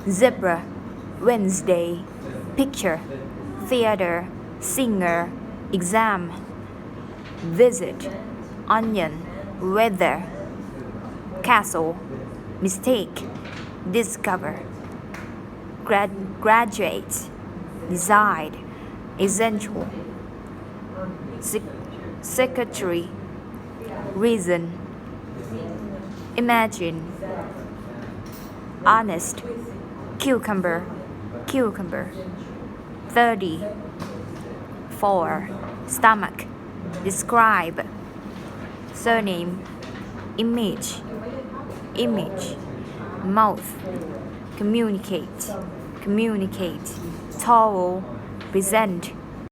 zebra, Wednesday, picture, theater, singer, exam, visit, onion, weather, castle, mistake, discover, graduate, decide, essential, secretary, reason, imagine, honest, cucumber, 30, 4, stomach, describe, surname, image, mouth, communicate, towel, present,